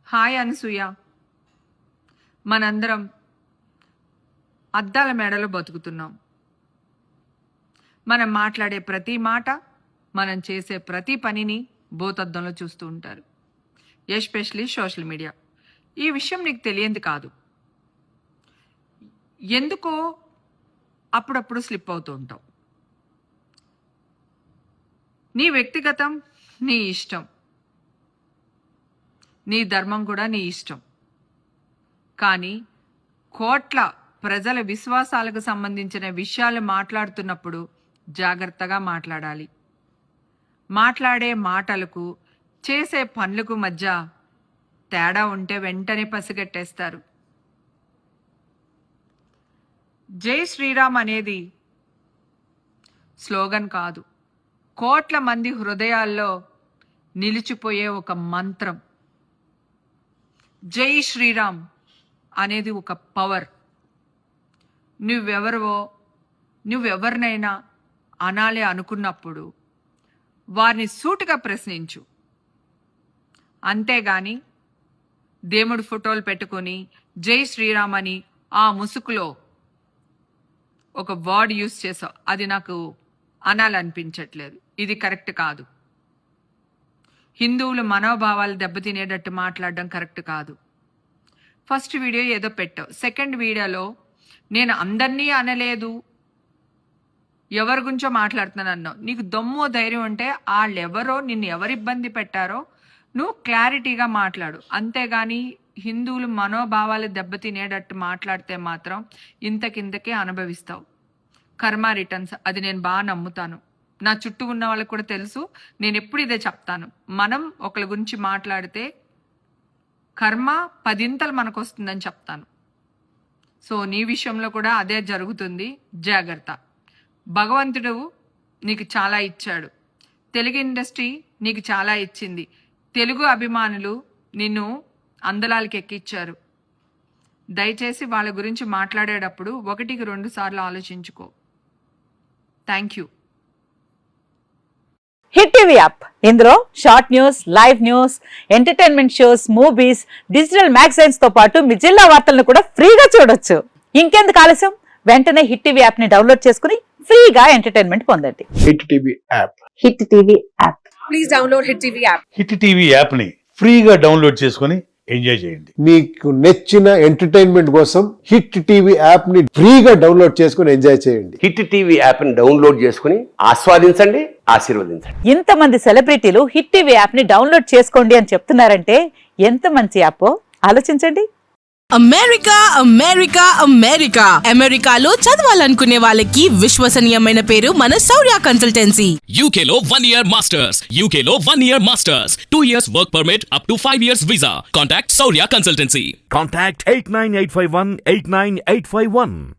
Hi Anasuya. మనందరం అద్దాల మేడలో బతుకుతున్నాం. మనం మాట్లాడే ప్రతి మాట, మనం చేసే ప్రతి పనిని భూతద్దంలో చూస్తూ ఉంటారు, ఎస్పెషలీ సోషల్ మీడియా. ఈ విషయం నీకు తెలియంది కాదు. ఎందుకో అప్పుడప్పుడు స్లిప్ అవుతూ ఉంటావు. నీ వ్యక్తిగతం నీ ఇష్టం, నీ ధర్మం కూడా నీ ఇష్టం. కానీ కోట్ల ప్రజల విశ్వాసాలకు సంబంధించిన విషయాలు మాట్లాడుతున్నప్పుడు జాగ్రత్తగా మాట్లాడాలి. మాట్లాడే మాటలకు చేసే పనులకు మధ్య తేడా ఉంటే వెంటనే పసిగట్టేస్తారు. జై శ్రీరామ్ అనేది స్లోగన్ కాదు, కోట్ల మంది హృదయాల్లో నిలిచిపోయే ఒక మంత్రం. జై శ్రీరామ్ అనేది ఒక పవర్. నువ్వెవరినైనా అనాలి అనుకున్నప్పుడు వారిని సూటిగా ప్రశ్నించు. అంతేగాని దేవుడి ఫోటోలు పెట్టుకొని జై శ్రీరామ్ అని ఆ ముసుగులో ఒక వర్డ్ యూజ్ చేసావు, అది నాకు అనాలనిపించట్లేదు. ఇది కరెక్ట్ కాదు. హిందువుల మనోభావాలు దెబ్బతినేటట్టు మాట్లాడడం కరెక్ట్ కాదు. ఫస్ట్ వీడియో ఏదో పెట్టావు, సెకండ్ వీడియోలో నేను అందరినీ అనలేదు, ఎవరి గురించో మాట్లాడుతున్నాను అన్నావు. నీకు దమ్ము ధైర్యం ఉంటే వాళ్ళెవరో నిన్ను ఎవరు ఇబ్బంది పెట్టారో నువ్వు క్లారిటీగా మాట్లాడు. అంతేగాని హిందువులు మనోభావాలు దెబ్బతినేటట్టు మాట్లాడితే మాత్రం ఇంతకింతకే అనుభవిస్తావు. కర్మ రిటర్న్స్, అది నేను బాగా నమ్ముతాను. నా చుట్టూ ఉన్న వాళ్ళకి కూడా తెలుసు. నేను ఎప్పుడు ఇదే చెప్తాను, మనం ఒకరి గురించి మాట్లాడితే కర్మ 10 మనకు వస్తుందని చెప్తాను. సో నీ విషయంలో కూడా అదే జరుగుతుంది, జాగ్రత్త. భగవంతుడు నీకు చాలా ఇచ్చాడు, తెలుగు ఇండస్ట్రీ నీకు చాలా ఇచ్చింది, తెలుగు అభిమానులు నిన్ను అందలాలకి ఎక్కిచ్చారు. దయచేసి వాళ్ళ గురించి మాట్లాడేటప్పుడు 1-2 సార్లు ఆలోచించుకో. Thank you. Hit TV app, ఇందులో short news, live news, entertainment shows, movies, digital magazines తో పాటు మీ జిల్లా వార్తలను కూడా ఫ్రీగా చూడొచ్చు. ఇంకెందుకు ఆలస్యం, వెంటనే హిట్ టీవీ యాప్ ని డౌన్లోడ్ చేసుకుని ఫ్రీగా ఎంటర్టైన్మెంట్ పొందండి. Hit TV app. Hit TV app. Please download hit TV app. Hit TV app ని ఫ్రీగా డౌన్లోడ్ చేసుకుని ఎంజాయ్ చేయండి. మీకు నచ్చిన ఎంటర్టైన్మెంట్ కోసం హిట్ టీవీ యాప్ ని ఫ్రీగా డౌన్లోడ్ చేసుకుని ఎంజాయ్ చేయండి. హిట్ టీవీ యాప్ ని డౌన్లోడ్ చేసుకుని ఆస్వాదించండి, ఆశీర్వదించండి. ఇంతమంది సెలబ్రిటీలు హిట్ టీవీ యాప్ ని డౌన్లోడ్ చేసుకోండి అని చెప్తున్నారంటే ఎంత మంచి యాప్ ఆలోచించండి. అమెరికా అమెరికా అమెరికా అమెరికాలో చదవాలనుకునే వాళ్ళకి విశ్వసనీయమైన పేరు మన శౌర్య కన్సల్టెన్సీ. UK లో 1 year masters. UK లో 1 year masters. 2 years work permit up to 5 years visa. Contact Saurya Consultancy. Contact 89851 89851.